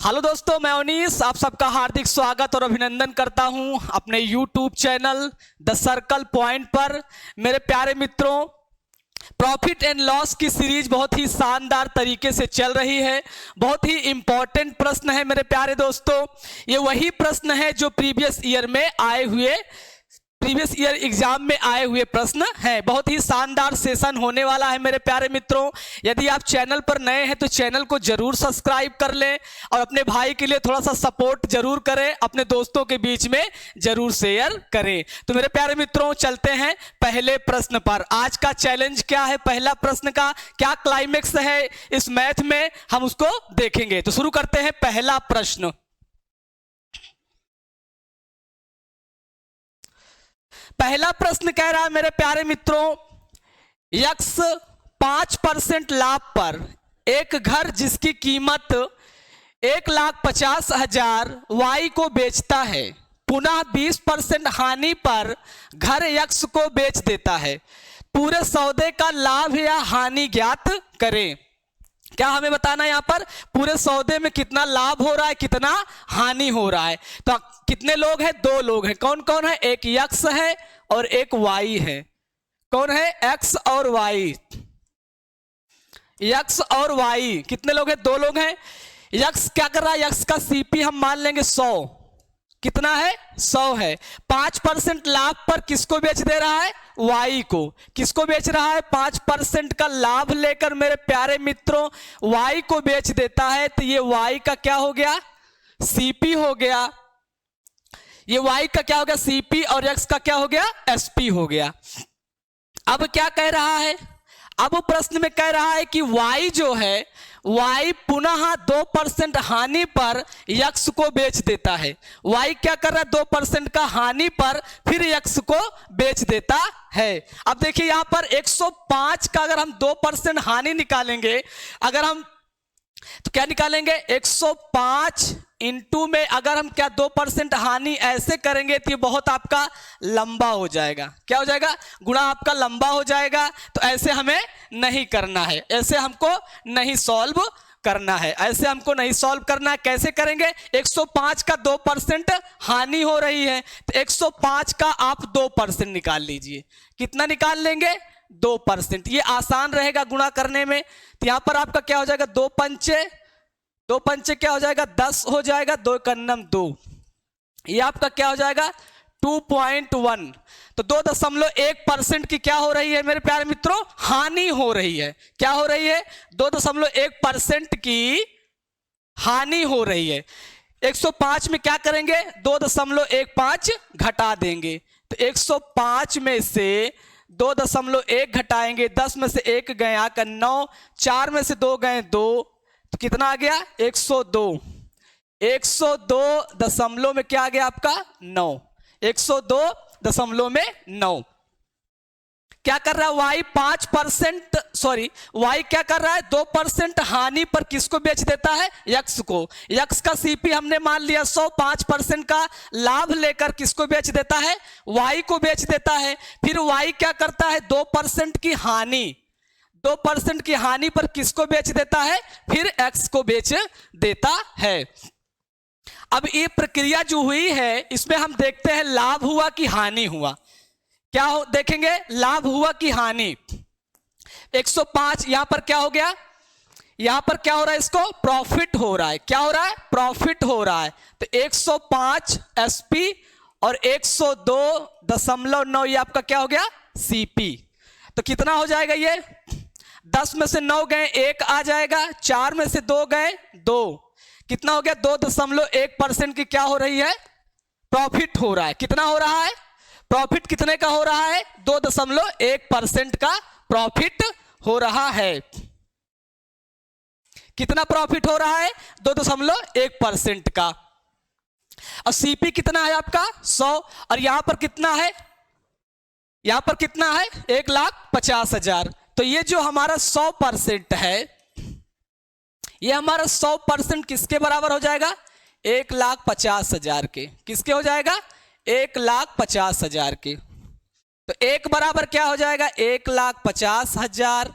Hello दोस्तों, मैं अनीस आप सबका हार्दिक स्वागत और अभिनंदन करता हूं अपने YouTube channel the circle point पर। मेरे प्यारे मित्रों, प्रॉफिट एंड लॉस की सीरीज बहुत ही शानदार तरीके से चल रही है। बहुत ही इंपॉर्टेंट प्रश्न है मेरे प्यारे दोस्तों। ये वही प्रश्न है जो प्रीवियस ईयर एग्जाम में आए हुए प्रश्न हैं। बहुत ही शानदार सेशन होने वाला है मेरे प्यारे मित्रों। यदि आप चैनल पर नए हैं तो चैनल को जरूर सब्सक्राइब कर लें और अपने भाई के लिए थोड़ा सा सपोर्ट जरूर करें, अपने दोस्तों के बीच में जरूर शेयर करें। तो मेरे प्यारे मित्रों, चलते हैं पहले प्रश्न पर। आज का चैलेंज क्या है, पहला प्रश्न का क्या क्लाइमेक्स है इस मैथ में, हम उसको देखेंगे। तो शुरू करते हैं पहला प्रश्न। पहला प्रश्न कह रहा है मेरे प्यारे मित्रों, यक्स 5% लाभ पर एक घर जिसकी कीमत 1,50,000 वाई को बेचता है, पुनः 20% हानि पर घर यक्स को बेच देता है। पूरे सौदे का लाभ या हानि ज्ञात करें। क्या हमें बताना है यहाँ पर? पूरे सौदे में कितना लाभ हो रहा है, कितना हानि हो रहा है। तो कितने लोग हैं? दो लोग हैं। कौन कौन है? एक यक्स है और एक वाई है। कौन है? एक्स और वाई। यक्स और वाई कितने लोग हैं? दो लोग हैं। यक्स क्या कर रहा है? यक्स का सीपी हम मान लेंगे 100। कितना है? 100 है। 5% लाभ पर किसको बेच दे रहा है? वाई को। किसको बेच रहा है? 5% का लाभ लेकर मेरे प्यारे मित्रों वाई को बेच देता है। तो ये वाई का क्या हो गया? सीपी हो गया। ये वाई का क्या हो गया? सीपी। और एक्स का क्या हो गया? एसपी हो गया। अब क्या कह रहा है? अब प्रश्न में कह रहा है कि वाई जो है, वाई पुनः 2% हानि पर यक्स को बेच देता है। वाई क्या कर रहा है? 2% का हानि पर फिर यक्स को बेच देता है। अब देखिए यहां पर 105 का अगर हम 2% हानि निकालेंगे, अगर हम तो क्या निकालेंगे? 105 इंटू में अगर हम क्या 2% हानि ऐसे करेंगे तो ये बहुत आपका लंबा हो जाएगा। क्या हो जाएगा? गुणा आपका लंबा हो जाएगा। तो ऐसे हमें नहीं करना है, ऐसे हमको नहीं सॉल्व करना है, ऐसे हमको नहीं सॉल्व करना है। कैसे करेंगे? 105 का 2% हानि हो रही है तो 105 का आप 2% निकाल लीजिए। कितना निकाल लेंगे? 2%। ये आसान रहेगा गुणा करने में। तो यहां पर आपका क्या हो जाएगा? 2 पंचे क्या हो जाएगा? 10 हो जाएगा। 2 कन्नम 2, ये आपका क्या हो जाएगा? 2.1। तो 2.1% की क्या हो रही है मेरे प्यारे मित्रों? हानि हो रही है। क्या हो रही है? 2.1% की हानि हो रही है। 105 में क्या करेंगे? 2.15 घटा देंगे। तो 105 में से 2.1 घटाएंगे, 10 में से 1 गए आकर 9, 4 में से 2 गए 2, तो कितना आ गया? 102। 102 दशमलव में क्या आ गया आपका? 9। 102.9। क्या कर रहा है? वाई 5%, सॉरी वाई क्या कर रहा है? 2% हानि पर किसको बेच देता है? यक्स को। यक्स का सीपी हमने मान लिया 100। 5% का लाभ लेकर किसको बेच देता है? वाई को बेच देता है। फिर वाई क्या करता है? 2% की हानि, 2% की हानि पर किसको बेच देता है? फिर एक्स को बेच देता है। अब ये प्रक्रिया जो हुई है इसमें हम देखते हैं लाभ हुआ कि हानि हुआ। क्या हो देखेंगे? लाभ हुआ कि हानि? 105 यहां पर क्या हो गया? यहां पर क्या हो रहा है? इसको प्रॉफिट हो रहा है। क्या हो रहा है? प्रॉफिट हो रहा है। तो 105 एसपी और 102.9 ये आपका क्या हो गया? सीपी। तो कितना हो जाएगा ये? 10 में से 9 गए 1 आ जाएगा, 4 में से 2 गए 2, कितना हो गया? 2.1% की क्या हो रही है? प्रॉफिट हो रहा है। कितना हो रहा है? प्रॉफिट कितने का हो रहा है? 2.1% का प्रॉफिट हो रहा है। कितना प्रॉफिट हो रहा है? 2.1% का। और सीपी कितना है आपका? 100। और यहां पर कितना है? यहां पर कितना है? 1,50,000। तो ये जो हमारा 100% है, ये हमारा 100% किसके बराबर हो जाएगा? 1,50,000 के। किसके हो जाएगा? 1,50,000 के। तो एक बराबर क्या हो जाएगा? 1,50,000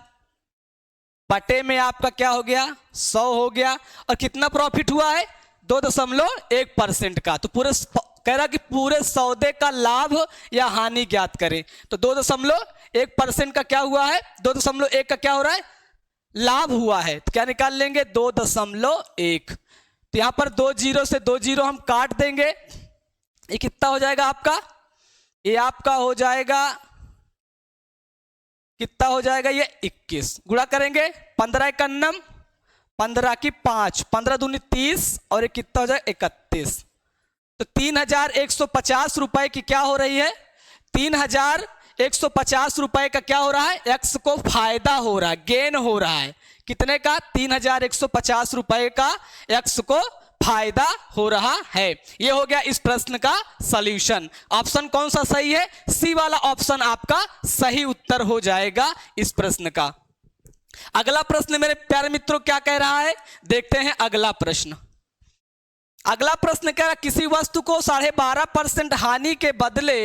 बटे में आपका क्या हो गया 100 हो गया। और कितना प्रॉफिट हुआ है 2.1% का। तो पूरे कह रहा कि पूरे सौदे का लाभ या हानि ज्ञात करें। तो 2.1% का क्या हुआ है 2.1 का क्या हो रहा है लाभ हुआ है। तो क्या निकाल लेंगे 2.1। तो यहां पर 2 जीरो से 2 जीरो हम काट देंगे। ये कितना हो जाएगा आपका, ये आपका हो जाएगा कितना हो जाएगा ये 21। गुणा करेंगे 15 एकन्नम 15 की 5, 15 दूनी 30 और ये कितना हो जाएगा 31। तो 3150 रुपए की क्या हो रही है 3150 रुपए का क्या हो रहा है एक्स को फायदा हो रहा है, गेन हो रहा है। कितने का 3150 रुपए का एक्स को फायदा हो रहा है। ये हो गया इस प्रश्न का सॉल्यूशन। ऑप्शन कौन सा सही है, सी वाला ऑप्शन आपका सही उत्तर हो जाएगा इस प्रश्न का। अगला प्रश्न मेरे प्यारे मित्रों क्या कह रहा है, देखते हैं अगला प्रश्न। अगला प्रश्न कह रहा है किसी वस्तु को 12.5% हानि के बदले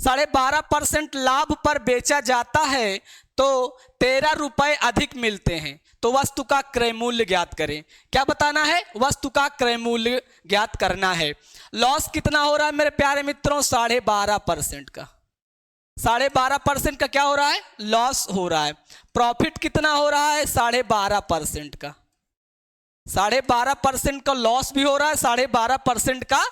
12.5% लाभ पर बेचा जाता है तो 13 रुपए अधिक मिलते हैं, तो वस्तु का क्रय मूल्य ज्ञात करें। क्या बताना है, वस्तु का क्रय मूल्य ज्ञात करना है। लॉस कितना हो रहा है मेरे प्यारे मित्रों 12.5% का, 12.5% का क्या हो रहा है लॉस हो रहा है। प्रॉफिट कितना हो रहा है 12.5% का, 12.5% का लॉस भी हो रहा है, 12.5% का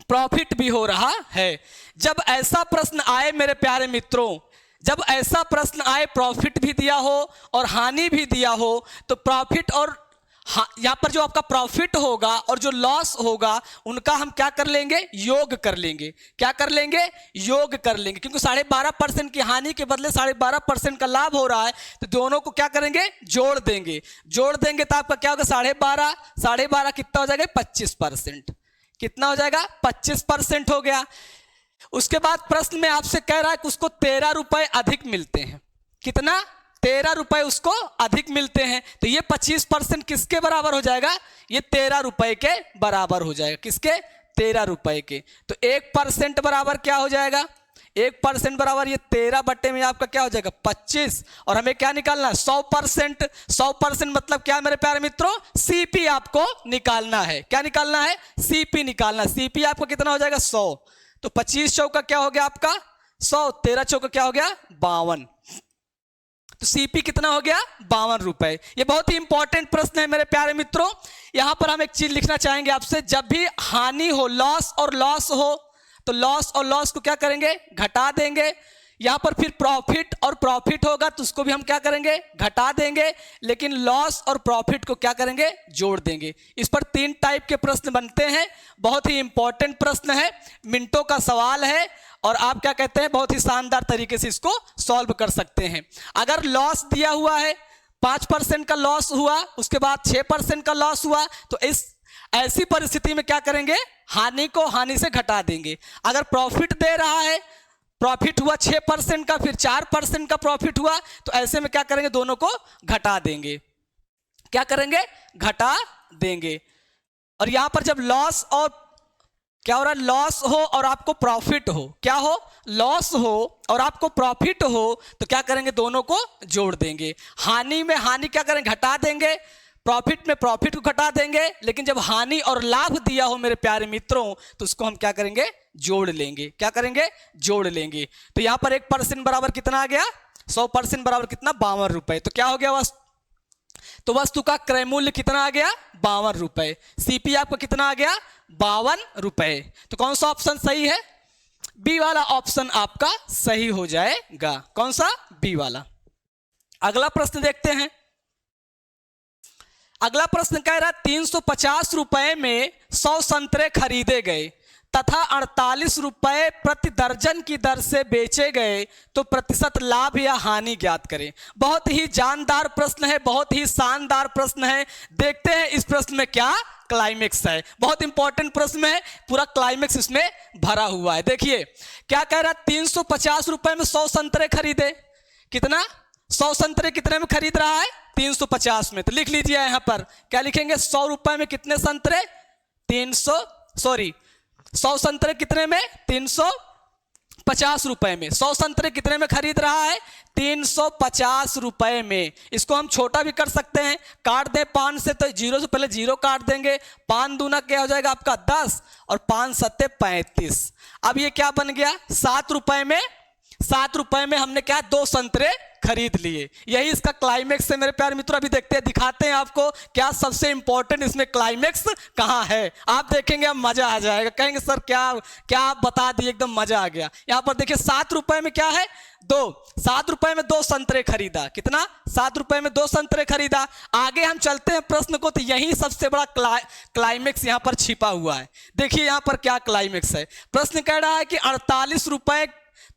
प्रॉफिट भी हो रहा है। जब ऐसा प्रश्न आए मेरे प्यारे मित्रों, जब ऐसा प्रश्न आए प्रॉफिट भी दिया हो और हानि भी दिया हो, तो प्रॉफिट और यहां पर जो आपका प्रॉफिट होगा और जो लॉस होगा उनका हम क्या कर लेंगे योग कर लेंगे। क्या कर लेंगे योग कर लेंगे, क्योंकि 12.5% की हानि के बदले 12.5% का लाभ हो रहा है, तो दोनों को क्या करेंगे जोड़ देंगे। जोड़ देंगे तो आपका क्या होगा 12.5 कितना हो जाएगा 25%। कितना हो जाएगा 25% हो गया। उसके बाद प्रश्न में आपसे कह रहा है कि उसको 13 रुपए अधिक मिलते हैं। कितना 13 रुपए उसको अधिक मिलते हैं, तो ये 25% किसके बराबर हो जाएगा, ये 13 रुपए के बराबर हो जाएगा। किसके 13 रुपए के। तो 1% बराबर क्या हो जाएगा 1% बराबर ये 13 बट्टे में आपका क्या हो जाएगा 25। और हमें क्या निकालना है 100%। 100% मतलब क्या मेरे प्यारे मित्रों सीपी आपको निकालना है। क्या निकालना है सीपी निकालना। सीपी आपको कितना हो जाएगा 100। तो 25 चौका क्या हो गया आपका 100, 13 चौका क्या हो गया 52। तो सीपी कितना हो गया 52 रुपए। ये बहुत ही इंपॉर्टेंट प्रश्न है मेरे प्यारे मित्रों। यहां पर हम एक चीज लिखना चाहेंगे आपसे, जब भी हानि हो लॉस और लॉस हो तो लॉस और लॉस को क्या करेंगे घटा देंगे। यहां पर फिर प्रॉफिट और प्रॉफिट होगा तो उसको भी हम क्या करेंगे घटा देंगे, लेकिन लॉस और प्रॉफिट को क्या करेंगे जोड़ देंगे। इस पर 3 टाइप के प्रश्न बनते हैं। बहुत ही इंपॉर्टेंट प्रश्न है, मिनटों का सवाल है और आप क्या कहते हैं बहुत ही शानदार तरीके से इसको सॉल्व कर सकते हैं। अगर लॉस दिया हुआ है 5% का लॉस हुआ, उसके बाद 6% का लॉस हुआ, तो इस ऐसी परिस्थिति में क्या करेंगे हानि को हानि से घटा देंगे। अगर प्रॉफिट दे रहा है, प्रॉफिट हुआ 6% का फिर 4% का प्रॉफिट हुआ, तो ऐसे में क्या करेंगे दोनों को घटा देंगे। क्या करेंगे घटा देंगे। और यहां पर जब लॉस और क्या हो रहा है लॉस हो और आपको प्रॉफिट हो, क्या हो लॉस हो और आपको प्रॉफिट हो, तो क्या करेंगे दोनों को जोड़ देंगे। हानि में हानि क्या करेंगे घटा देंगे, प्रॉफिट में प्रॉफिट को घटा देंगे, लेकिन जब हानि और लाभ दिया हो मेरे प्यारे मित्रों तो उसको हम क्या करेंगे जोड़ लेंगे। क्या करेंगे जोड़ लेंगे। तो यहां पर 1% बराबर कितना आ गया 100% बराबर कितना 52 रुपए। तो क्या हो गया तो वस्तु का क्रय मूल्य कितना आ गया 52 रुपए। सीपी आपका कितना आ गया 52 रुपए। तो कौन सा ऑप्शन सही है, बी वाला ऑप्शन आपका सही हो जाएगा। कौन सा बी वाला। अगला प्रश्न देखते हैं। अगला प्रश्न कह रहा है 350 रुपए में 100 संतरे खरीदे गए तथा 48 रुपए प्रति दर्जन की दर से बेचे गए, तो प्रतिशत लाभ या हानि ज्ञात करें। बहुत ही जानदार प्रश्न है, बहुत ही शानदार प्रश्न है। देखते हैं इस प्रश्न में क्या क्लाइमेक्स है। बहुत इंपॉर्टेंट प्रश्न है, पूरा क्लाइमेक्स इसमें भरा हुआ है। देखिए क्या कह रहा है 350 रुपए में 100 संतरे खरीदे। कितना 100 संतरे कितने में खरीद रहा है 350 में। तो लिख लीजिए यहां पर क्या लिखेंगे 100 रुपए में कितने संतरे 100 संतरे कितने में 350 50 रुपए में। 100 संतरे कितने में खरीद रहा है? 350 रुपए में। इसको हम छोटा भी कर सकते हैं, काट दें 5 से तो 0 से पहले 0 काट देंगे। 5 दूना क्या हो जाएगा आपका 10 और 5 सत्ते 35। अब ये क्या बन गया? 7 रुपए में, 7 रुपए में हमने क्या 2 संतरे खरीद लिए। यही इसका क्लाइमेक्स है मेरे प्यारे मित्रों। अभी देखते हैं, दिखाते हैं आपको क्या सबसे इंपॉर्टेंट इसमें क्लाइमेक्स कहाँ है। आप देखेंगे अब मजा आ जाएगा, कहेंगे सर क्या क्या आप बता दिए, एकदम मजा आ गया। यहां पर देखिए 7 रुपए में क्या है? 2। 7 रुपए में 2 संतरे खरीदा। कितना? 7 रुपए में 2 संतरे खरीदा। आगे हम चलते हैं प्रश्न को, तो यही सबसे बड़ा क्लाइमेक्स यहां पर छिपा हुआ है। देखिए यहां पर क्या क्लाइमेक्स है। प्रश्न कह रहा है कि 48 रुपए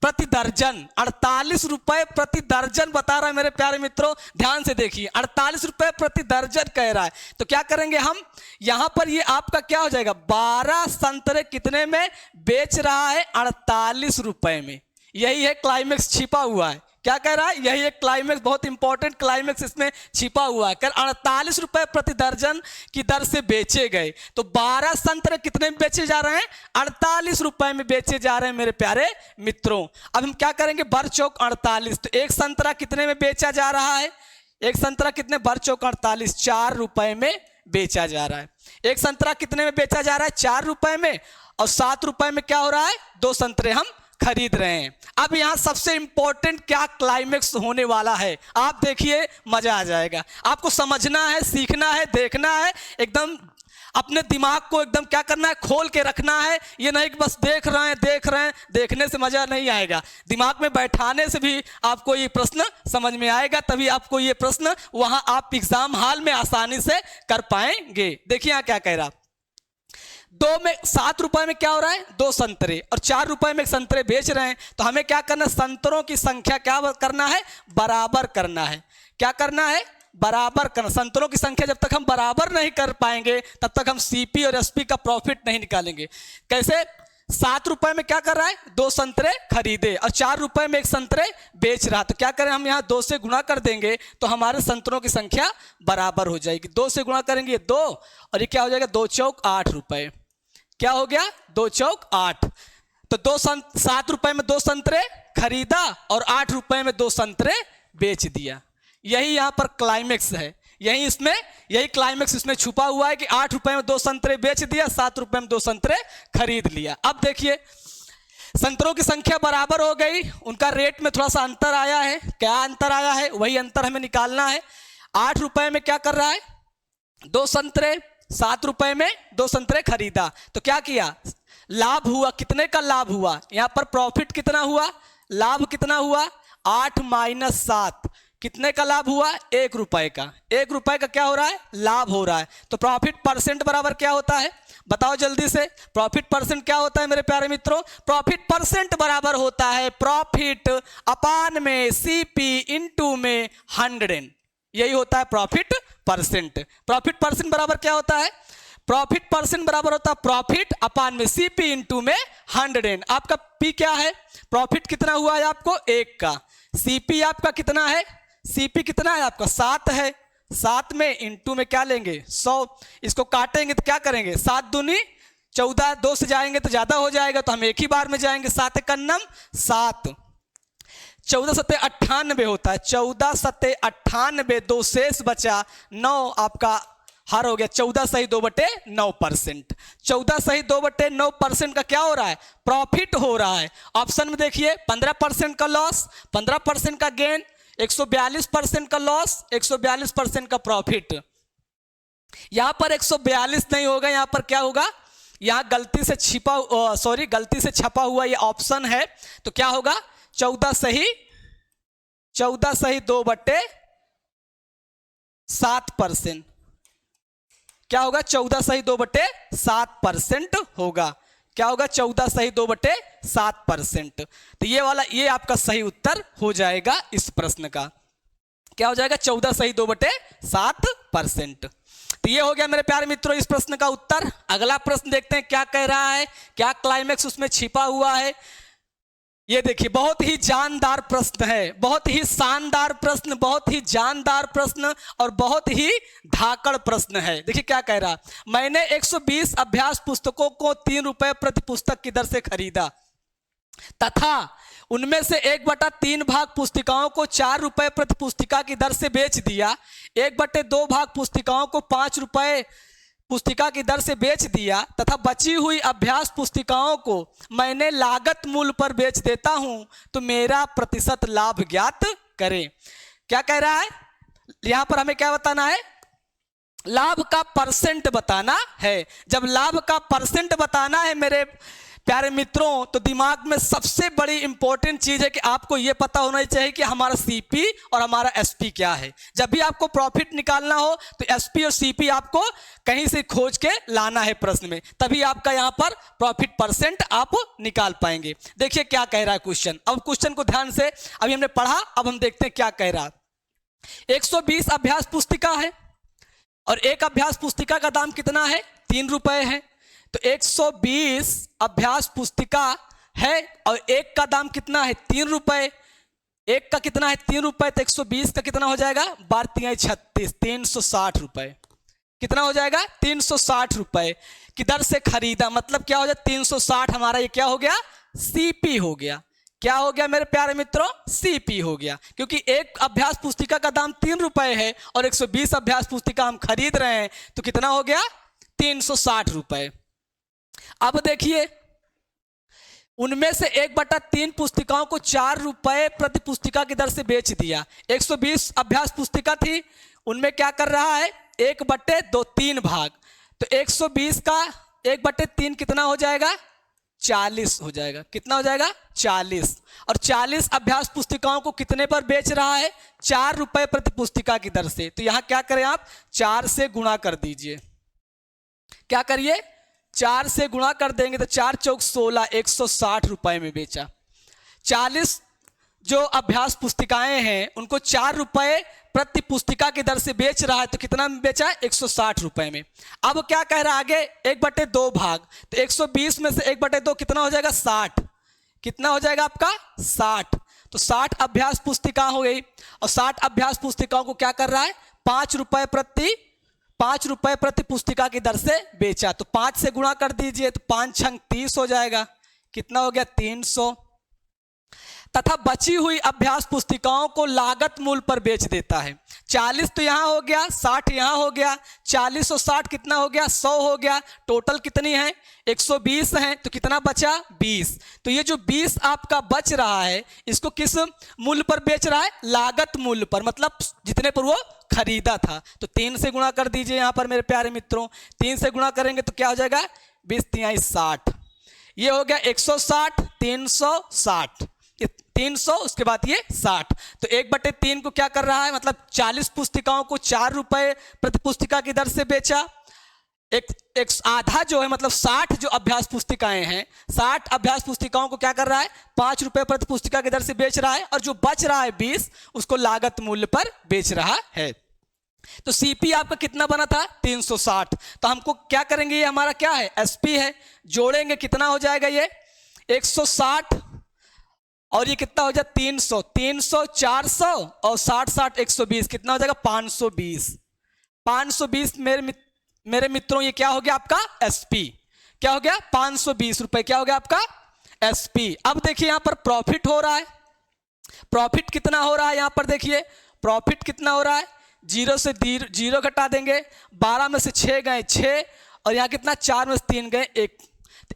प्रति दर्जन, 48 रुपए प्रति दर्जन बता रहा है मेरे प्यारे मित्रों। ध्यान से देखिए, 48 रुपए प्रति दर्जन कह रहा है। तो क्या करेंगे हम, यहां पर ये आपका क्या हो जाएगा? 12 संतरे कितने में बेच रहा है? 48 रुपए में। यही है क्लाइमेक्स छिपा हुआ है। क्या कह रहा है? यही एक क्लाइमेक्स, बहुत इंपॉर्टेंट क्लाइमेक्स इसमें छिपा हुआ है। कर 48 रुपए प्रति दर्जन की दर से बेचे गए। तो 12 संतरे कितने में बेचे जा रहे हैं? 48 रुपए में बेचे जा रहे हैं मेरे प्यारे मित्रों। अब हम क्या करेंगे? बर चौक 48। तो एक संतरा कितने में बेचा जा रहा है? एक संतरा कितने? बर चौक 48, 4 रुपए में बेचा जा रहा है। एक संतरा कितने में बेचा जा रहा है? 4 रुपए में। और 7 रुपए में क्या हो रहा है? 2 संतरे हम खरीद रहे हैं। अब यहां सबसे इंपॉर्टेंट क्या क्लाइमेक्स होने वाला है, आप देखिए, मजा आ जाएगा। आपको समझना है, सीखना है, देखना है, एकदम अपने दिमाग को एकदम क्या करना है? खोल के रखना है। ये नहीं कि बस देख रहे हैं, देखने से मजा नहीं आएगा। दिमाग में बैठाने से भी आपको ये प्रश्न समझ में आएगा, तभी आपको ये प्रश्न वहां आप एग्जाम हॉल में आसानी से कर पाएंगे। देखिए यहां क्या कह रहा, 7 रुपए में क्या हो रहा है? 2 संतरे, और 4 रुपए में संतरे बेच रहे हैं। तो हमें क्या करना है? संतरों की संख्या क्या करना है? बराबर करना है। क्या करना है? बराबर करना। संतरों की संख्या जब तक हम बराबर नहीं कर पाएंगे तब तक हम सीपी और एसपी का प्रॉफिट नहीं निकालेंगे। कैसे? 7 रुपए में क्या कर रहा है? 2 संतरे खरीदे और 4 रुपए में 1 संतरे बेच रहा। तो क्या करें हम? यहाँ 2 से गुणा कर देंगे तो हमारे संतरों की संख्या बराबर हो जाएगी। 2 से गुणा करेंगे 2, और ये क्या हो जाएगा? 2 चौक 8 रुपए। क्या हो गया? 2 चौक 8। तो 7 रुपए में 2 संतरे खरीदा और 8 रुपए में 2 संतरे बेच दिया। यही यहां पर क्लाइमेक्स है। यही क्लाइमेक्स इसमें छुपा हुआ है कि 8 रुपए में 2 संतरे बेच दिया, 7 रुपए में 2 संतरे खरीद लिया। अब देखिए, संतरों की संख्या बराबर हो गई, उनका रेट में थोड़ा सा अंतर आया है। क्या अंतर आया है? वही अंतर हमें निकालना है। 8 रुपए में क्या कर रहा है? 2 संतरे, 7 रुपए में 2 संतरे खरीदा। तो क्या किया? लाभ हुआ। कितने का लाभ हुआ? यहां पर प्रॉफिट कितना हुआ? लाभ कितना हुआ? 8 माइनस 7, कितने का लाभ हुआ? 1 रुपए का। 1 रुपए का क्या हो रहा है? लाभ हो रहा है। तो प्रॉफिट परसेंट बराबर क्या होता है? बताओ जल्दी से। प्रॉफिट परसेंट क्या होता है मेरे प्यारे मित्रों? प्रॉफिट परसेंट बराबर होता है प्रॉफिट अपान में सीपी इंटू में 100। यही होता है प्रॉफिट परसेंट। प्रॉफिट परसेंट बराबर क्या होता है? प्रॉफिट परसेंट बराबर होता है प्रॉफिट अपान में सीपी इंटू में 100। आपका पी क्या है? प्रॉफिट कितना हुआ है आपको? 1 का। सीपी आपका कितना है? सीपी कितना है आपका? 7 है। 7 में इंटू में क्या लेंगे? 100। इसको काटेंगे तो क्या करेंगे? 7 दूनी 14, 2 से जाएंगे तो ज्यादा हो जाएगा, तो हम एक ही बार में जाएंगे। 7 एकन्नम 7, 14 सत्ते 98 होता है। 14 सत्ते 98, 2 शेष बचा 9, आपका हर हो गया 14 सही 2/9%। 14 सही 2/9% का क्या हो रहा है? प्रॉफिट हो रहा है। ऑप्शन में देखिए, 15% का लॉस, 15% का गेन, 142% का लॉस, 142% का प्रॉफिट। यहां पर 142 नहीं होगा, यहां पर क्या होगा? यहां गलती से छपा हुआ ये ऑप्शन है। तो क्या होगा? 14 सही 2/7%। क्या होगा? 14 सही 2/7% होगा। क्या होगा? 14 सही 2/7%। तो ये आपका सही उत्तर हो जाएगा इस प्रश्न का। क्या हो जाएगा? 14 सही 2/7%। तो ये हो गया मेरे प्यारे मित्रों इस प्रश्न का उत्तर। अगला प्रश्न देखते हैं क्या कह रहा है, क्या क्लाइमेक्स उसमें छिपा हुआ है। ये देखिए, बहुत ही जानदार प्रश्न है, बहुत ही शानदार प्रश्न, बहुत ही जानदार प्रश्न और बहुत ही धाकड़ प्रश्न है। देखिए क्या कह रहा, मैंने 120 अभ्यास पुस्तकों को 3 रुपए प्रति पुस्तक की दर से खरीदा। तथा उनमें से 1/3 भाग पुस्तिकाओं को 4 रुपए प्रति पुस्तिका की दर से बेच दिया, 1/2 भाग पुस्तिकाओं को 5 रुपए पुस्तिका की दर से बेच दिया तथा बची हुई अभ्यास पुस्तिकाओं को मैंने लागत मूल्य पर बेच देता हूं, तो मेरा प्रतिशत लाभ ज्ञात करें। क्या कह रहा है यहां पर? हमें क्या बताना है? लाभ का परसेंट बताना है। जब लाभ का परसेंट बताना है मेरे प्यारे मित्रों, तो दिमाग में सबसे बड़ी इंपॉर्टेंट चीज है कि आपको यह पता होना चाहिए कि हमारा सीपी और हमारा एसपी क्या है। जब भी आपको प्रॉफिट निकालना हो तो एसपी और सीपी आपको कहीं से खोज के लाना है प्रश्न में, तभी आपका यहां पर प्रॉफिट परसेंट आप निकाल पाएंगे। देखिए क्या कह रहा है क्वेश्चन। अब क्वेश्चन को ध्यान से, अभी हमने पढ़ा, अब हम देखते हैं क्या कह रहा है। 120 अभ्यास पुस्तिका है और एक अभ्यास पुस्तिका का दाम कितना है? 3 रुपए है। तो 120 अभ्यास पुस्तिका है और एक का दाम कितना है? 3 रुपए। एक का कितना है? 3 रुपए। तो 120 का कितना हो जाएगा? 12 36, 360 रुपए। कितना हो जाएगा? 360 रुपए की दर से खरीदा। मतलब क्या हो जाए? 360 हमारा ये क्या हो गया? सीपी हो गया। क्या हो गया मेरे प्यारे मित्रों? सीपी हो गया, क्योंकि एक अभ्यास पुस्तिका का दाम 3 रुपए है और 120 अभ्यास पुस्तिका हम खरीद रहे हैं, तो कितना हो गया? 360 रुपए। अब देखिए, उनमें से 1/3 पुस्तिकाओं को 4 रुपए प्रति पुस्तिका की दर से बेच दिया। 120 अभ्यास पुस्तिका थी, उनमें क्या कर रहा है? 1/2, 3 भाग। तो 120 का 1/3 कितना हो जाएगा? 40 हो जाएगा। कितना हो जाएगा? 40। और 40 अभ्यास पुस्तिकाओं को कितने पर बेच रहा है? 4 रुपए प्रति पुस्तिका की दर से। तो यहां क्या करें आप? 4 से गुणा कर दीजिए। क्या करिए? 4 से गुणा कर देंगे तो 4 चौक 16, 160 रुपए में बेचा। 40 जो अभ्यास पुस्तिकाएं हैं उनको 4 रुपए प्रति पुस्तिका की दर से बेच रहा है, तो कितना में बेचा? 160 रुपए में। अब क्या कह रहा है आगे? 1/2 भाग। तो 120 में से 1/2 कितना हो जाएगा? 60। कितना हो जाएगा आपका? 60। तो 60 अभ्यास पुस्तिका हो गई और 60 अभ्यास पुस्तिकाओं को क्या कर रहा है? 5 रुपए प्रति पुस्तिका की दर से बेचा। तो 5 से गुणा कर दीजिए तो 5 छंग 30 हो जाएगा। कितना हो गया? 300। तथा बची हुई अभ्यास पुस्तिकाओं को लागत मूल्य पर बेच देता है। 40 तो यहां हो गया, 60 यहां हो गया, 40 और 60 कितना हो गया? 100 हो गया। टोटल कितनी है? 120 है। तो कितना बचा? 20। तो ये जो 20 आपका बच रहा है, इसको किस मूल्य पर बेच रहा है? लागत मूल्य पर, मतलब जितने पर वो खरीदा था। तो 3 से गुणा कर दीजिए यहां पर मेरे प्यारे मित्रों। 3 से गुणा करेंगे तो क्या हो जाएगा? 20 3 60। ये हो गया 160, 360, 300, उसके बाद ये 60। तो 1/3 को क्या कर रहा है? मतलब 40 पुस्तिकाओं को 4 रुपए प्रति पुस्तिका की दर से बेचा। एक आधा जो है, मतलब 60 जो अभ्यास पुस्तिकाएं हैं, 60 अभ्यास पुस्तिकाओं को क्या कर रहा है? 5 रुपए प्रति पुस्तिका की दर से बेच रहा है और जो बच रहा है 20, उसको लागत मूल्य पर बेच रहा है। तो सीपी आपका कितना बना था? 360। तो हमको क्या करेंगे? ये हमारा क्या है? एसपी है। जोड़ेंगे कितना हो जाएगा? ये 160 और ये कितना हो जाएगा? 300, 300 400 और 60 60 120, कितना हो जाएगा? 520। 520 मेरे मित्रों ये क्या हो गया आपका? एसपी। क्या हो गया? 520 रुपए। क्या हो गया आपका? एसपी। अब देखिए यहां पर प्रॉफिट हो रहा है। प्रॉफिट कितना हो रहा है? यहां पर देखिए प्रॉफिट कितना हो रहा है? 0 से 0 घटा देंगे, 12 में से 6 गए 6 और यहां कितना? 4 में से 3 गए 1।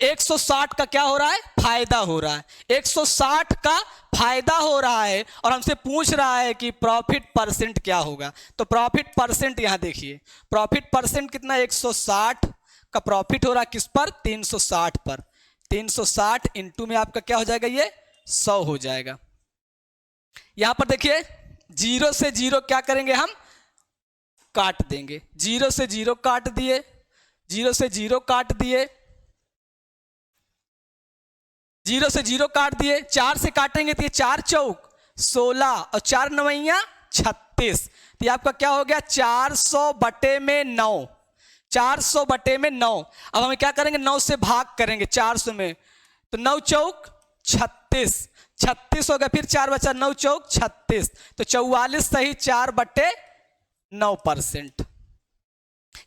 160 का क्या हो रहा है? फायदा हो रहा है। 160 का फायदा हो रहा है और हमसे पूछ रहा है कि प्रॉफिट परसेंट क्या होगा। तो प्रॉफिट परसेंट यहां देखिए, प्रॉफिट परसेंट कितना? 160 का प्रॉफिट हो रहा है किस पर? 360 पर। 360 इंटू में आपका क्या हो जाएगा? ये 100 हो जाएगा। यहां पर देखिए 0 से 0 क्या करेंगे? हम काट देंगे। 0 से 0 काट दिए, 0 से 0 काट दिए, 0 से 0 काट दिए। 4 से काटेंगे तो ये 4 चौक 16 और 4 9 36। तो ये आपका क्या हो गया? 400/9। 400/9। अब हम क्या करेंगे? 9 से भाग करेंगे 400 में, तो 9 चौक 36, 36 हो गया। फिर 4 बचा, 9 चौक 36। तो 44 सही 4/9%।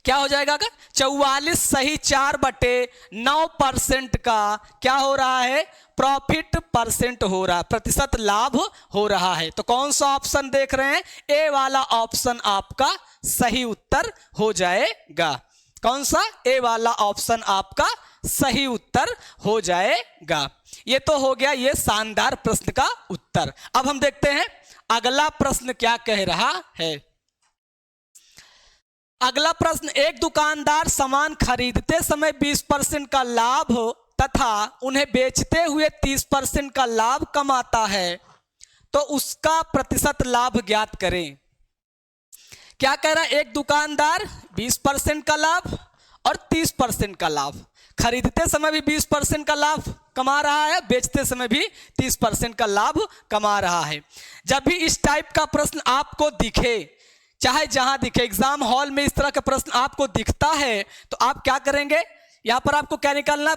क्या हो जाएगा? 44 सही 4/9% का क्या हो रहा है? प्रॉफिट परसेंट हो रहा है, प्रतिशत लाभ हो रहा है। तो कौन सा ऑप्शन देख रहे हैं? ए वाला ऑप्शन आपका सही उत्तर हो जाएगा। कौन सा? ए वाला ऑप्शन आपका सही उत्तर हो जाएगा। ये तो हो गया ये शानदार प्रश्न का उत्तर। अब हम देखते हैं अगला प्रश्न क्या कह रहा है। अगला प्रश्न, एक दुकानदार सामान खरीदते समय 20% का लाभ तथा उन्हें बेचते हुए 30% का लाभ कमाता है, तो उसका प्रतिशत लाभ ज्ञात करें। क्या कह रहा है? एक दुकानदार 20% का लाभ और 30% का लाभ, खरीदते समय भी 20% का लाभ कमा रहा है, बेचते समय भी 30% का लाभ कमा रहा है। जब भी इस टाइप का प्रश्न आपको दिखे, चाहे जहां दिखे, एग्जाम हॉल में इस तरह का प्रश्न आपको दिखता है, तो आप क्या करेंगे? यहां पर आपको क्या निकालना है?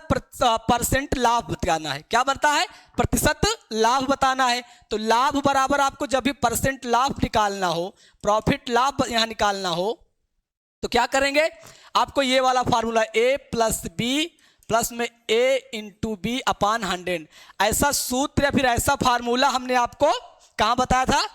परसेंट लाभ बताना है। क्या बताना है? प्रतिशत लाभ बताना है। तो लाभ बराबर आपको जब भी परसेंट लाभ निकालना हो, प्रॉफिट लाभ यहां निकालना हो, तो क्या करेंगे? आपको ये वाला formula A plus B plus में A इंटू बी अपान 100, ऐसा सूत्र या फिर ऐसा फार्मूला हमने आपको कहां बताया था?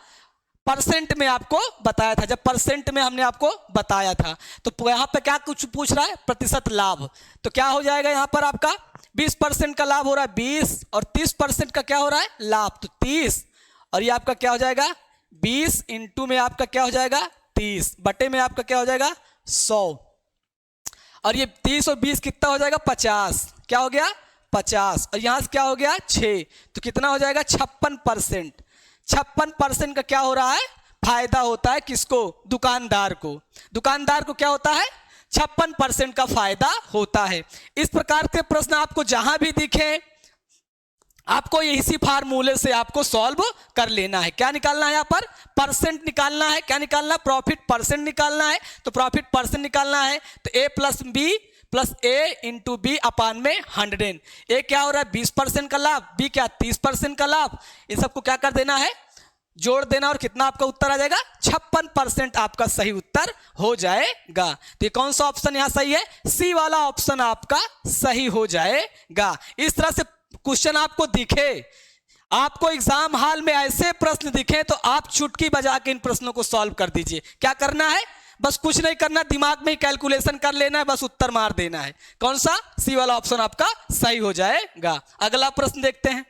परसेंट में आपको बताया था। जब परसेंट में हमने आपको बताया था, तो यहां पे क्या कुछ पूछ रहा है? प्रतिशत लाभ। तो क्या हो जाएगा? यहां पर आपका 20% का लाभ हो रहा है 20 और 30% का क्या हो रहा है? लाभ, तो 30। और ये आपका क्या हो जाएगा? 20 इंटू में आपका क्या हो जाएगा? 30 बटे में आपका क्या हो जाएगा? 100। और ये 30 और 20 कितना हो जाएगा? 50। क्या हो गया? 50। और यहां से क्या हो गया? 6। तो कितना हो जाएगा? 56%। 56% का क्या हो रहा है? फायदा होता है। किसको? दुकानदार को। दुकानदार को क्या होता है? 56% का फायदा होता है। इस प्रकार के प्रश्न आपको जहां भी दिखे, आपको इसी फार्मूले से आपको सॉल्व कर लेना है। क्या निकालना है? यहाँ पर परसेंट निकालना है। क्या निकालना है? प्रॉफिट परसेंट निकालना है। तो प्रॉफिट परसेंट निकालना है तो A plus B plus A into B upon में 100। ए क्या हो रहा है? 20% का लाभ, बी क्या? 30% का लाभ। इन सबको क्या कर देना है? जोड़ देना, और कितना आपका उत्तर आ जाएगा? 56% आपका सही उत्तर हो जाएगा। तो ये कौन सा ऑप्शन यहां सही है? सी वाला ऑप्शन आपका सही हो जाएगा। इस तरह से क्वेश्चन आपको दिखे, आपको एग्जाम हॉल में ऐसे प्रश्न दिखे, तो आप चुटकी बजा के इन प्रश्नों को सॉल्व कर दीजिए। क्या करना है? बस कुछ नहीं करना, दिमाग में ही कैलकुलेशन कर लेना है, बस उत्तर मार देना है। कौन सा? सी वाला ऑप्शन आपका सही हो जाएगा। अगला प्रश्न देखते हैं।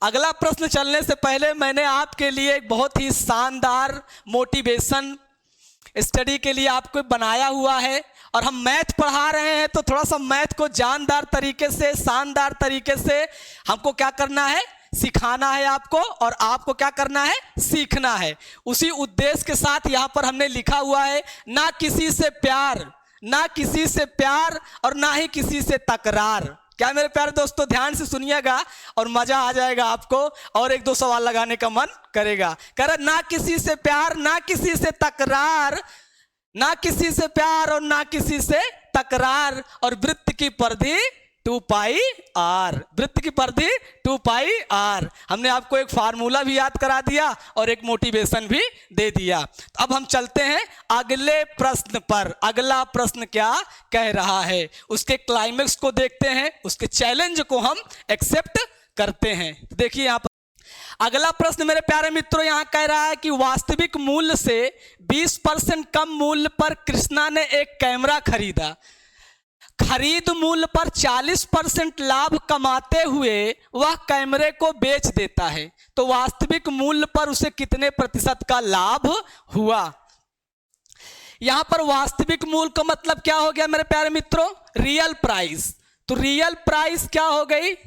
अगला प्रश्न चलने से पहले मैंने आपके लिए एक बहुत ही शानदार मोटिवेशन स्टडी के लिए आपको बनाया हुआ है, और हम मैथ पढ़ा रहे हैं, तो थोड़ा सा मैथ को जानदार तरीके से, शानदार तरीके से हमको क्या करना है? सिखाना है आपको, और आपको क्या करना है? सीखना है। उसी उद्देश्य के साथ यहां पर हमने लिखा हुआ है, ना किसी से प्यार, ना किसी से प्यार और ना ही किसी से तकरार। क्या मेरे प्यारे दोस्तों, ध्यान से सुनिएगा और मजा आ जाएगा आपको, और एक दो सवाल लगाने का मन करेगा। कह रहा ना किसी से प्यार, ना किसी से तकरार, ना किसी से प्यार और ना किसी से तकरार, और वृत्त की परिधि 2πr, वृत्त की परिधि 2πr। हमने आपको एक फार्मूला भी याद करा दिया और एक मोटिवेशन भी दे दिया। अब हम चलते हैं अगले प्रश्न पर। अगला प्रश्न क्या कह रहा है, उसके क्लाइमेक्स को देखते हैं, उसके चैलेंज को हम एक्सेप्ट करते हैं। देखिए यहां पर अगला प्रश्न मेरे प्यारे मित्रों यहां कह रहा है कि वास्तविक मूल्य से 20% कम मूल्य पर कृष्णा ने एक कैमरा खरीदा। खरीद मूल्य पर 40% लाभ कमाते हुए वह कैमरे को बेच देता है, तो वास्तविक मूल्य पर उसे कितने प्रतिशत का लाभ हुआ? यहां पर वास्तविक मूल्य का मतलब क्या हो गया मेरे प्यारे मित्रों? Real price. तो रियल प्राइस क्या हो गई?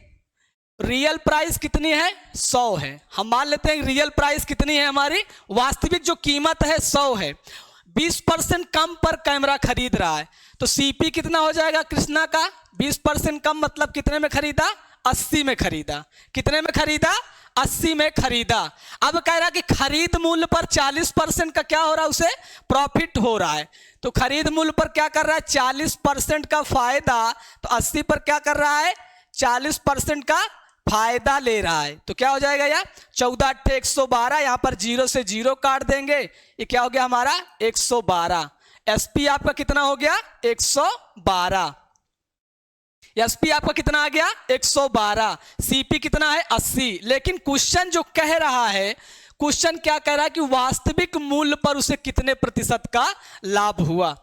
रियल प्राइस कितनी है? 100 है। हम मान लेते हैं रियल प्राइस कितनी है हमारी? वास्तविक जो कीमत है 100 है। 20% कम पर कैमरा खरीद रहा है, तो सीपी कितना हो जाएगा कृष्णा का? 20% कम मतलब कितने में खरीदा? 80 में खरीदा। कितने में खरीदा? 80 में खरीदा। अब कह रहा है कि खरीद मूल्य पर 40% का क्या हो रहा है? उसे प्रॉफिट हो रहा है। तो खरीद मूल्य पर क्या कर रहा है? 40% का फायदा, तो 80 पर क्या कर रहा है? 40% का फायदा ले रहा है। तो क्या हो जाएगा यार? 14 × 112, यहां पर 0 से 0 काट देंगे, ये क्या हो गया हमारा? 112। एसपी आपका कितना हो गया 112, एसपी आपका कितना आ गया 112, सीपी कितना है 80। लेकिन क्वेश्चन जो कह रहा है, क्वेश्चन क्या कह रहा है कि वास्तविक मूल्य पर उसे कितने प्रतिशत का लाभ हुआ।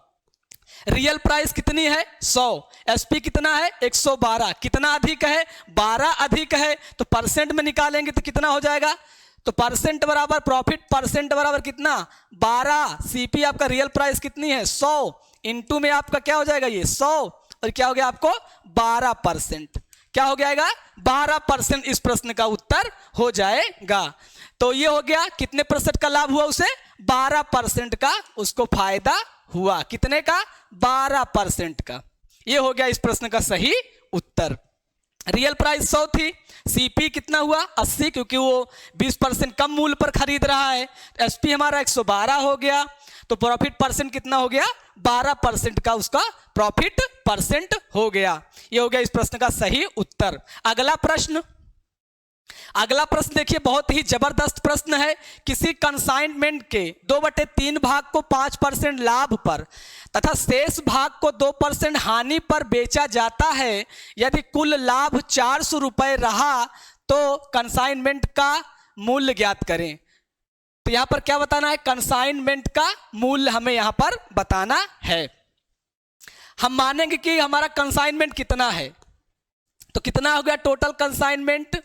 रियल प्राइस कितनी है 100, एसपी कितना है 112, कितना अधिक है 12 अधिक है, तो परसेंट में निकालेंगे तो कितना हो जाएगा, तो परसेंट बराबर प्रॉफिट परसेंट बराबर कितना 12, सीपी आपका रियल प्राइस कितनी है 100, इनटू में आपका क्या हो जाएगा ये 100 और क्या हो गया आपको 12%, क्या हो जाएगा 12% इस प्रश्न का उत्तर हो जाएगा। तो ये हो गया कितने प्रतिशत का लाभ हुआ उसे 12% का उसको फायदा हुआ, कितने का 12% का। ये हो गया इस प्रश्न का सही उत्तर। रियल प्राइस 100 थी, सीपी कितना हुआ 80, क्योंकि वो 20% कम मूल्य पर खरीद रहा है। एसपी हमारा 112 हो गया, तो प्रॉफिट परसेंट कितना हो गया 12% का उसका प्रॉफिट परसेंट हो गया। ये हो गया इस प्रश्न का सही उत्तर। अगला प्रश्न देखिए, बहुत ही जबरदस्त प्रश्न है। किसी कंसाइनमेंट के 2/3 भाग को 5% लाभ पर तथा शेष भाग को 2% हानि पर बेचा जाता है। यदि कुल लाभ 400 रुपए रहा तो कंसाइनमेंट का मूल्य ज्ञात करें। तो यहां पर क्या बताना है, कंसाइनमेंट का मूल्य हमें यहां पर बताना है। हम मानेंगे कि हमारा कंसाइनमेंट कितना है, तो कितना हो गया टोटल कंसाइनमेंट,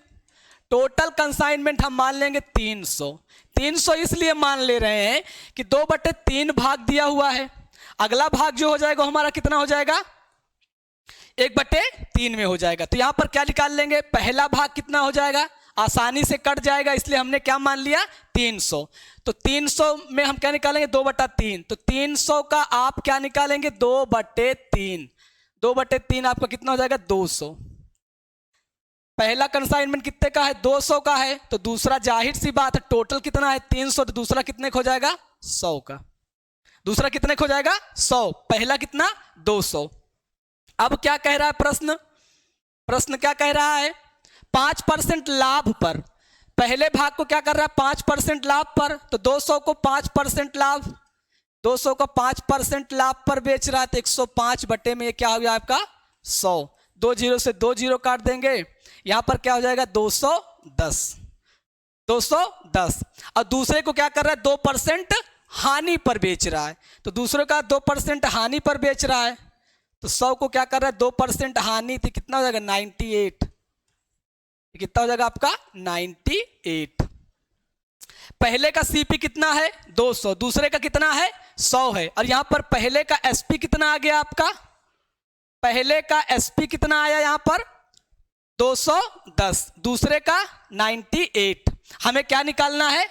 टोटल कंसाइनमेंट हम मान लेंगे 300 इसलिए मान ले रहे हैं कि 2/3 भाग दिया हुआ है। अगला भाग जो हो जाएगा हमारा कितना हो जाएगा 1/3 में हो जाएगा। तो यहां पर क्या निकाल लेंगे, पहला भाग कितना हो जाएगा, आसानी से कट जाएगा, इसलिए हमने क्या मान लिया 300। तो 300 में हम क्या निकालेंगे 2/3, तो 300 का आप क्या निकालेंगे 2/3, 2/3 आपका कितना हो जाएगा 200। पहला कंसाइनमेंट कितने का है 200 का है, तो दूसरा जाहिर सी बात है टोटल कितना है 300, तो दूसरा कितने का हो जाएगा 100 का, दूसरा कितने का हो जाएगा 100, पहला कितना 200। अब क्या कह रहा है प्रश्न क्या कह रहा है 5% लाभ पर, पहले भाग को क्या कर रहा है 5% लाभ पर, तो 200 को 5% लाभ, 200 का 5% लाभ पर बेच रहा है, तो 105 बटे में क्या हो गया आपका 100, 2 जीरो से 2 जीरो काट देंगे, यहां पर क्या हो जाएगा 210, और दूसरे को क्या कर रहा है 2% हानि पर बेच रहा है, तो दूसरे का 2% हानि पर बेच रहा है, तो 100 को क्या कर रहा है 2% हानि थी, कितना हो जाएगा 98, कितना हो जाएगा आपका 98। पहले का सीपी कितना है 200, दूसरे का कितना है 100 है, और यहां पर पहले का एसपी कितना आ गया आपका, पहले का एसपी कितना आया यहां पर 210, दूसरे का 98। हमें क्या निकालना है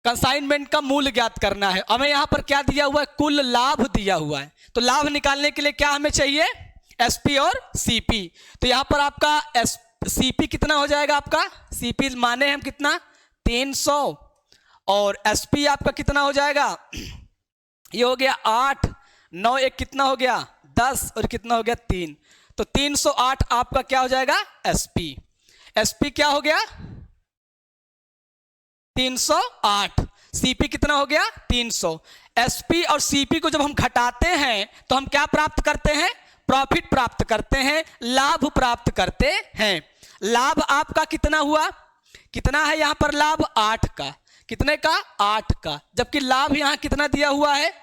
कंसाइनमेंट का मूल्य ज्ञात करना है। हमें यहां पर क्या दिया हुआ है कुल लाभ दिया हुआ है, तो लाभ निकालने के लिए क्या हमें चाहिए एसपी और सीपी। तो यहां पर आपका सीपी कितना हो जाएगा, आपका सीपी माने हम कितना 300, और एसपी आपका कितना हो जाएगा, ये हो गया 8, 9 1 कितना हो गया 10, और कितना हो गया 3, तो 308 आपका क्या हो जाएगा एसपी। एसपी क्या हो गया 308, सीपी कितना हो गया 300। एसपी और सीपी को जब हम घटाते हैं तो हम क्या प्राप्त करते हैं, प्रॉफिट प्राप्त करते हैं, लाभ प्राप्त करते हैं। लाभ आपका कितना हुआ, कितना है यहां पर लाभ 8 का, कितने का 8 का, जबकि लाभ यहां कितना दिया हुआ है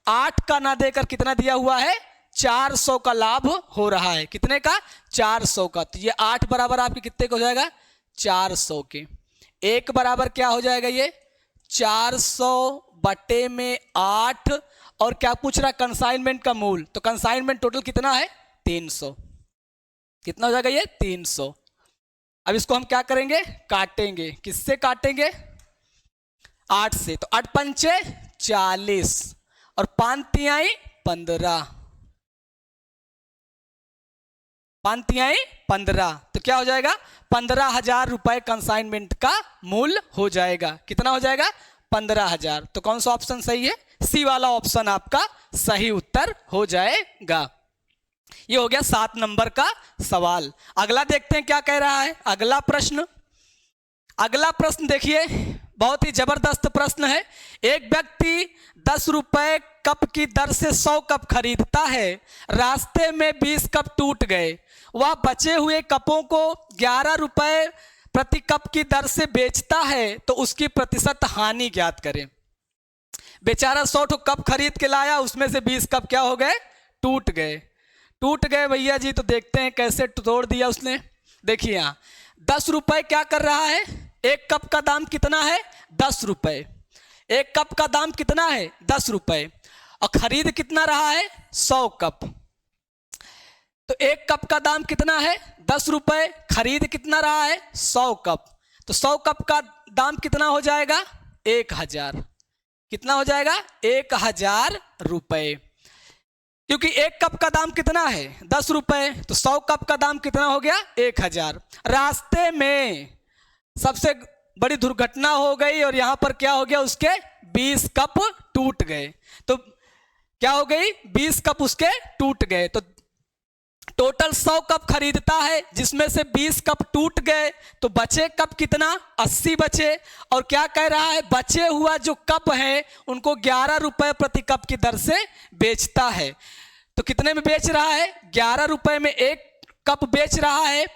8 का ना देकर कितना दिया हुआ है 400 का लाभ हो रहा है, कितने का 400 का। तो ये 8 बराबर आपके कितने का हो जाएगा 400 के, 1 बराबर क्या हो जाएगा ये 400 बटे में 8, और क्या पूछ रहा है कंसाइनमेंट का मूल, तो कंसाइनमेंट टोटल कितना है 300, कितना हो जाएगा ये 300। अब इसको हम क्या करेंगे काटेंगे, किससे काटेंगे 8 से, तो 8 पंचे 40 और 5 तिहाई 15, 5 तिहाई 15, तो क्या हो जाएगा 15,000 रुपए कंसाइनमेंट का मूल्य हो जाएगा, कितना हो जाएगा 15,000। तो कौन सा ऑप्शन सही है, सी वाला ऑप्शन आपका सही उत्तर हो जाएगा। ये हो गया 7 नंबर का सवाल। अगला देखते हैं क्या कह रहा है अगला प्रश्न देखिए बहुत ही जबरदस्त प्रश्न है। एक व्यक्ति 10 रुपए कप की दर से 100 कप खरीदता है, रास्ते में 20 कप टूट गए, वह बचे हुए कपों को 11 रुपए प्रति कप की दर से बेचता है, तो उसकी प्रतिशत हानि ज्ञात करें। बेचारा 100 ठो कप खरीद के लाया, उसमें से 20 कप क्या हो गए, टूट गए। टूट गए भैया जी, तो देखते हैं कैसे तोड़ दिया उसने। देखिए यहाँ 10 रुपए क्या कर रहा है, एक कप का दाम कितना है, 10 रुपए। एक कप का दाम कितना है, 10 रुपए, और खरीद कितना रहा है, 100 कप। तो एक कप का दाम कितना है, 10 रुपए, खरीद कितना रहा है, 100 कप। तो 100 कप का दाम कितना हो जाएगा, 1000। कितना हो जाएगा, 1000 रुपए। क्योंकि एक कप का दाम कितना है, 10 रुपए, तो 100 कप का दाम कितना हो गया, 1000। रास्ते में सबसे बड़ी दुर्घटना हो गई और यहां पर क्या हो गया, उसके 20 कप टूट गए। तो क्या हो गई, 20 कप उसके टूट गए। तो टोटल 100 कप खरीदता है, जिसमें से 20 कप टूट गए, तो बचे कप कितना, 80 बचे। और क्या कह रहा है, बचे हुआ जो कप है उनको 11 रुपए प्रति कप की दर से बेचता है। तो कितने में बेच रहा है, 11 रुपए में एक कप बेच रहा है।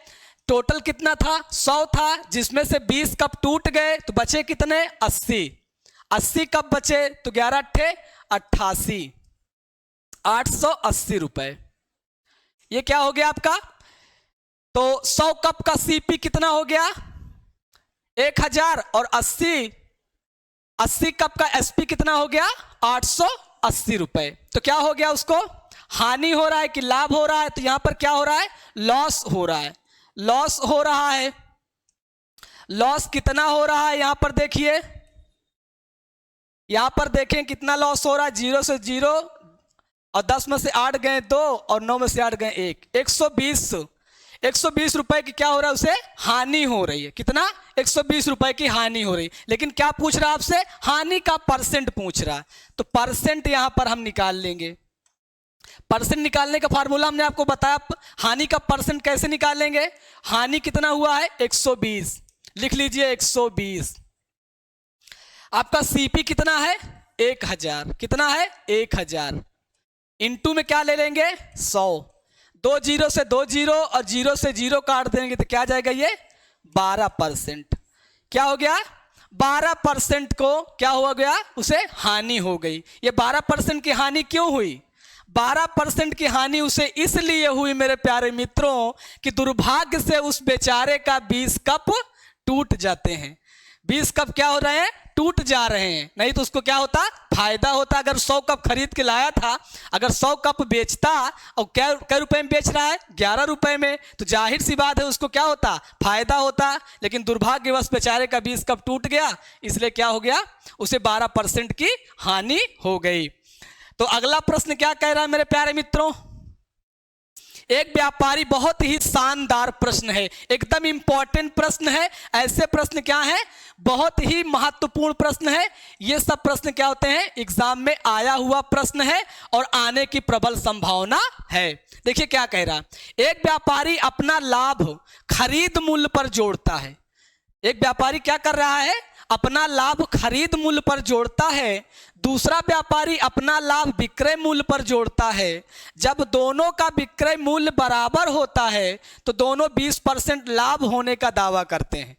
टोटल कितना था, 100 था, जिसमें से 20 कप टूट गए, तो बचे कितने, 80 कप बचे। तो 11 × 88, 880 रुपए। ये क्या हो गया आपका, तो 100 कप का सीपी कितना हो गया, 1000, और 80 कप का एसपी कितना हो गया, 880 रुपए। तो क्या हो गया, उसको हानि हो रहा है कि लाभ हो रहा है, तो यहां पर क्या हो रहा है, लॉस हो रहा है। लॉस हो रहा है। लॉस कितना हो रहा है, यहां पर देखिए, यहां पर देखें कितना लॉस हो रहा है, 0 से 0 और 10 में से 8 गए 2 और 9 में से 8 गए 1, 120 रुपए की क्या हो रहा है, उसे हानि हो रही है। कितना, 120 रुपए की हानि हो रही है। लेकिन क्या पूछ रहा है आपसे, हानि का परसेंट पूछ रहा है। तो परसेंट यहां पर हम निकाल लेंगे। परसेंट निकालने का फार्मूला हमने आपको बताया। हानि का परसेंट कैसे निकालेंगे, हानि कितना हुआ है, 120, लिख लीजिए 120। आपका सीपी कितना है, 1000। कितना है, 1000। इनटू में क्या ले लेंगे, 100। 2 0 से 2 0 और 0 से 0 काट देंगे, तो क्या जाएगा, ये 12%। क्या हो गया, 12% को क्या हो गया, उसे हानि हो गई। ये 12% की हानि क्यों हुई, 12% की हानि उसे इसलिए हुई मेरे प्यारे मित्रों कि दुर्भाग्य से उस बेचारे का 20 कप टूट जाते हैं। 20 कप क्या हो रहे हैं, टूट जा रहे हैं। नहीं तो उसको क्या होता, फायदा होता। अगर 100 कप खरीद के लाया था, अगर 100 कप बेचता और क्या रुपए में बेच रहा है, 11 रुपए में, तो जाहिर सी बात है उसको क्या होता, फायदा होता। लेकिन दुर्भाग्यवश बेचारे का 20 कप टूट गया, इसलिए क्या हो गया, उसे 12% की हानि हो गई। तो अगला प्रश्न क्या कह रहा है मेरे प्यारे मित्रों, एक व्यापारी, बहुत ही शानदार प्रश्न है, एकदम इंपॉर्टेंट प्रश्न है। ऐसे प्रश्न क्या है, बहुत ही महत्वपूर्ण प्रश्न है। ये सब प्रश्न क्या होते हैं, एग्जाम में आया हुआ प्रश्न है और आने की प्रबल संभावना है। देखिए क्या कह रहा है, एक व्यापारी अपना लाभ खरीद मूल्य पर जोड़ता है। एक व्यापारी क्या कर रहा है, अपना लाभ खरीद मूल्य पर जोड़ता है। दूसरा व्यापारी अपना लाभ विक्रय मूल्य पर जोड़ता है। जब दोनों का विक्रय मूल्य बराबर होता है तो दोनों 20% लाभ होने का दावा करते हैं।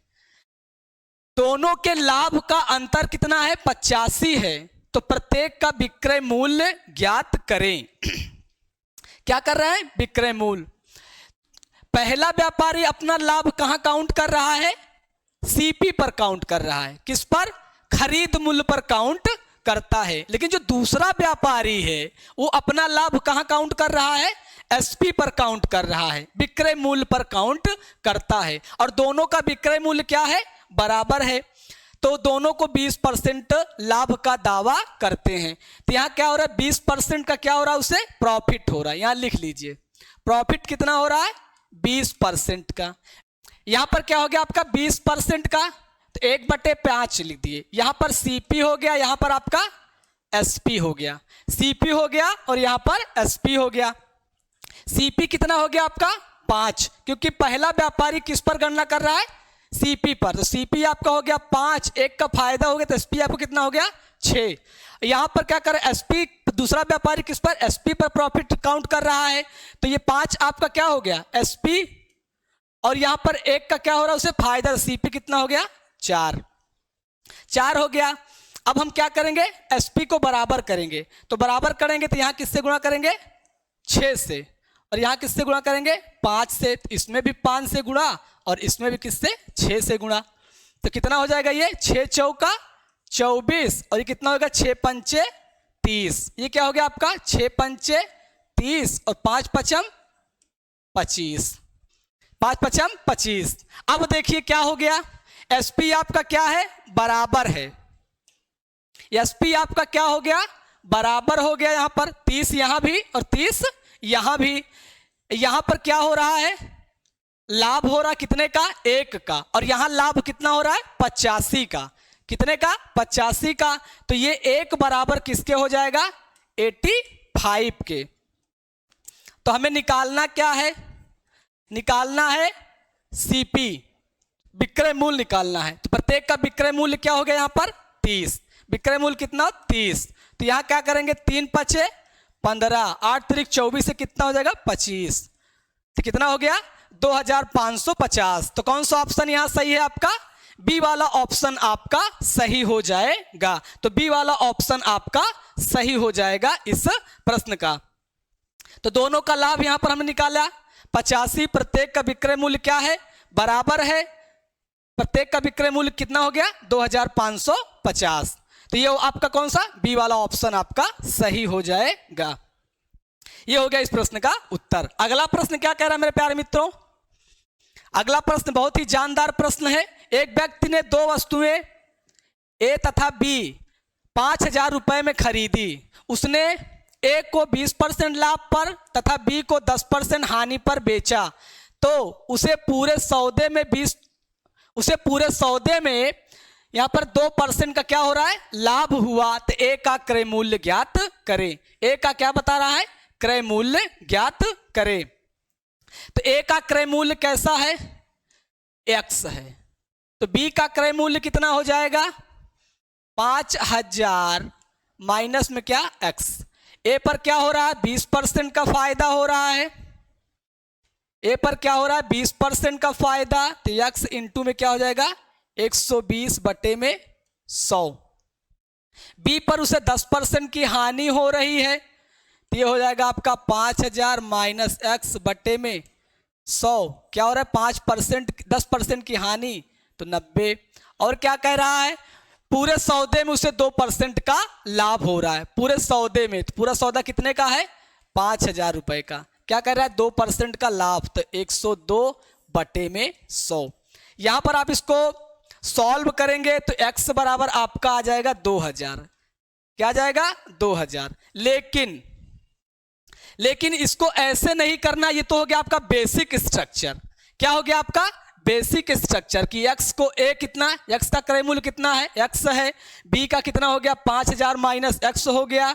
दोनों के लाभ का अंतर कितना है, 85 है। तो प्रत्येक का विक्रय मूल्य ज्ञात करें। क्या कर रहे हैं, विक्रय मूल्य। पहला व्यापारी अपना लाभ कहां काउंट कर रहा है, सीपी पर काउंट कर रहा है। किस पर, खरीद मूल्य पर काउंट करता है। लेकिन जो दूसरा व्यापारी है वो अपना लाभ कहां काउंट कर रहा है, एसपी पर काउंट कर रहा है, विक्रय मूल्य पर काउंट करता है। और दोनों का विक्रय मूल्य क्या है, बराबर है। तो दोनों को 20% लाभ का दावा करते हैं। तो यहां क्या हो रहा है, 20% का क्या हो रहा है, उसे प्रॉफिट हो रहा है। यहां लिख लीजिए, प्रॉफिट कितना हो रहा है, 20% का। यहां पर क्या हो गया आपका 20% का, तो 1/5 लिख दिए। यहां पर सीपी हो गया, यहां पर आपका एसपी हो गया। सीपी हो गया और यहां पर एसपी हो गया। सीपी कितना हो गया आपका 5, क्योंकि पहला व्यापारी किस पर गणना कर रहा है, सीपी पर। तो सीपी आपका हो गया 5, 1 का फायदा हो गया तो एसपी आपको कितना हो गया 6। यहां पर क्या कर एसपी, दूसरा व्यापारी किस पर, एसपी पर प्रॉफिट काउंट कर रहा है, तो ये 5 आपका क्या हो गया एसपी, और यहां पर 1 का क्या हो रहा है उसे फायदा, सीपी कितना हो गया 4 हो गया। अब हम क्या करेंगे, एसपी को बराबर करेंगे, तो बराबर करेंगे तो यहां किससे गुणा करेंगे 6 से, और यहां किससे गुणा करेंगे 5 से, तो इसमें भी 5 से गुणा और इसमें भी किससे 6 से गुणा, तो कितना हो जाएगा ये 6 चौका 24, और ये कितना होगा 6 पंचे 30, ये क्या हो गया आपका 6 पंचे 30 और 5 पचम 25, 5 पचम 25। अब देखिए क्या हो गया, एसपी आपका क्या है बराबर है, एसपी आपका क्या हो गया बराबर हो गया, यहां पर 30 यहां भी और 30 यहां भी, यहां पर क्या हो रहा है लाभ हो रहा कितने का 1 का, और यहां लाभ कितना हो रहा है 85 का, कितने का 85 का, तो ये 1 बराबर किसके हो जाएगा 85 के। तो हमें निकालना क्या है, निकालना है सीपी, विक्रय मूल्य निकालना है, तो प्रत्येक का विक्रय मूल्य क्या हो गया यहां पर 30, विक्रय मूल्य कितना 30, तो यहां क्या करेंगे 3 पचे 15, 8 तिरिक 24 से कितना हो जाएगा 25, तो कितना हो गया 2550। तो कौन सा ऑप्शन यहां सही है आपका, बी वाला ऑप्शन आपका सही हो जाएगा, तो बी वाला ऑप्शन आपका सही हो जाएगा इस प्रश्न का। तो दोनों का लाभ यहां पर हमने निकाला 85, प्रत्येक का विक्रय मूल्य क्या है बराबर है, प्रत्येक का विक्रय मूल्य कितना हो गया 2550, तो ये आपका कौन सा बी वाला ऑप्शन आपका सही हो जाएगा। ये हो गया इस प्रश्न का उत्तर। अगला प्रश्न क्या कह रहा है मेरे प्यारे मित्रों, अगला प्रश्न बहुत ही जानदार प्रश्न है। एक व्यक्ति ने 2 वस्तुएं ए तथा बी 5000 रुपए में खरीदी, उसने ए को 20% लाभ पर तथा बी को 10% हानि पर बेचा, तो उसे पूरे सौदे में यहां पर 2% का क्या हो रहा है लाभ हुआ, तो ए का क्रय मूल्य ज्ञात करें। ए का क्या बता रहा है क्रय मूल्य ज्ञात करें, तो ए का क्रय मूल्य कैसा है x है, तो बी का क्रय मूल्य कितना हो जाएगा 5000 माइनस में क्या x, ए पर क्या हो रहा है 20% का फायदा हो रहा है, ए पर क्या हो रहा है 20% का फायदा, तो x इंटू में क्या हो जाएगा 120 बटे में 100, बी पर उसे 10% की हानि हो रही है, तो ये हो जाएगा आपका 5000 माइनस x बटे में 100, क्या हो रहा है 5% 10% की हानि तो 90, और क्या कह रहा है पूरे सौदे में उसे 2% का लाभ हो रहा है, पूरे सौदे में, तो पूरा सौदा कितने का है 5000 रुपए का, क्या कर रहा है 2% का लाभ, तो 102 बटे में 100। यहां पर आप इसको सॉल्व करेंगे तो x बराबर आपका आ जाएगा 2000, क्या आ जाएगा 2000, लेकिन इसको ऐसे नहीं करना, ये तो हो गया आपका बेसिक स्ट्रक्चर, क्या हो गया आपका बेसिक स्ट्रक्चर कि x को a कितना, x का क्रय मूल्य कितना है x है, b का कितना हो गया 5000 माइनस x हो गया,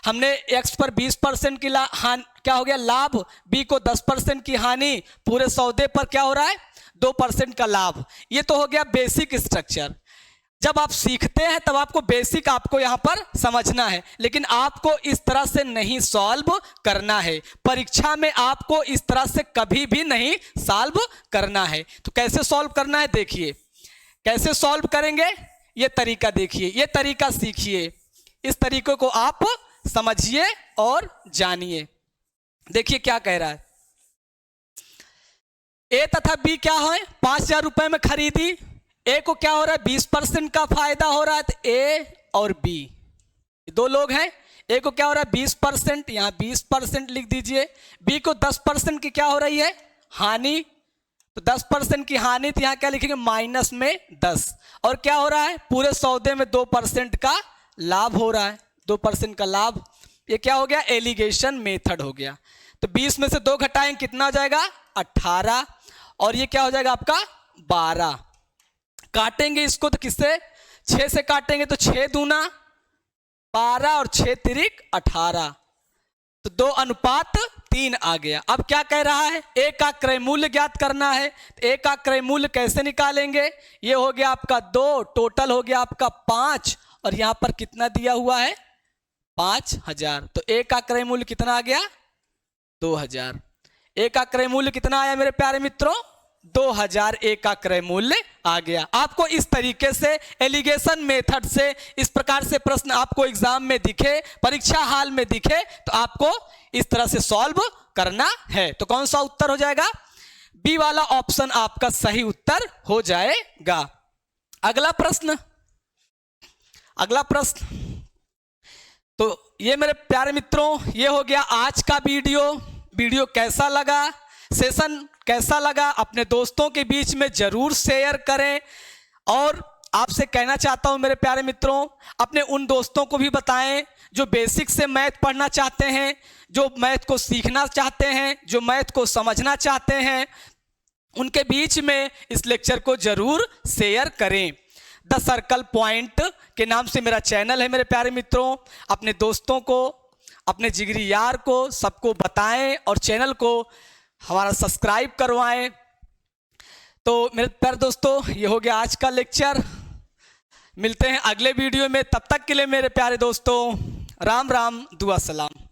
हमने x पर 20% की क्या हो गया लाभ, b को 10% की हानि, पूरे सौदे पर क्या हो रहा है 2% का लाभ, ये तो हो गया बेसिक स्ट्रक्चर। जब आप सीखते हैं तब आपको बेसिक आपको यहां पर समझना है, लेकिन आपको इस तरह से नहीं सॉल्व करना है, परीक्षा में आपको इस तरह से कभी भी नहीं सॉल्व करना है। तो कैसे सॉल्व करना है देखिए, कैसे सॉल्व करेंगे ये तरीका देखिए, ये तरीका सीखिए, इस तरीके को आप समझिए और जानिए। देखिए क्या कह रहा है, ए तथा बी क्या है 5000 रुपए में खरीदी, ए को क्या हो रहा है 20% का फायदा हो रहा है, तो ए और बी दो लोग हैं, ए को क्या हो रहा है 20%, यहां 20% लिख दीजिए, बी को 10% की क्या हो रही है हानि, तो 10% की हानि, तो यहां क्या लिखेंगे माइनस में 10, और क्या हो रहा है पूरे सौदे में 2% का लाभ हो रहा है, 2% का लाभ, ये क्या हो गया एलिगेशन मेथड हो गया। तो 20 में से 2 घटाएंगे कितना हो जाएगा 18, और ये क्या हो जाएगा आपका 12, काटेंगे इसको तो किससे 6 से काटेंगे, तो 6 दूना 12 और 6 तिरिक 18, तो 2 अनुपात 3 आ गया। अब क्या कह रहा है, ए का क्रय मूल्य ज्ञात करना है। ए का क्रय मूल्य कैसे निकालेंगे, ये हो गया आपका 2, टोटल हो गया आपका 5, और यहां पर कितना दिया हुआ है 5000। तो ए का क्रय मूल्य कितना आ गया 2000। ए का क्रय मूल्य कितना आया मेरे प्यारे मित्रों 2000 ए का क्रय मूल्य आ गया। आपको इस तरीके से एलिगेशन मेथड से इस प्रकार से प्रश्न आपको एग्जाम में दिखे, परीक्षा हाल में दिखे, तो आपको इस तरह से सॉल्व करना है। तो कौन सा उत्तर हो जाएगा, बी वाला ऑप्शन आपका सही उत्तर हो जाएगा। अगला प्रश्न, अगला प्रश्न, तो ये मेरे प्यारे मित्रों ये हो गया आज का वीडियो कैसा लगा, सेशन कैसा लगा, अपने दोस्तों के बीच में जरूर शेयर करें। और आपसे कहना चाहता हूं मेरे प्यारे मित्रों, अपने उन दोस्तों को भी बताएं जो बेसिक से मैथ पढ़ना चाहते हैं, जो मैथ को सीखना चाहते हैं, जो मैथ को समझना चाहते हैं, उनके बीच में इस लेक्चर को जरूर शेयर करें। द सर्कल पॉइंट के नाम से मेरा चैनल है मेरे प्यारे मित्रों। अपने दोस्तों को, अपने जिगरी यार को, सबको बताएं और चैनल को हमारा सब्सक्राइब करवाएं। तो मेरे प्यारे दोस्तों ये हो गया आज का लेक्चर। मिलते हैं अगले वीडियो में, तब तक के लिए मेरे प्यारे दोस्तों राम राम, दुआ सलाम।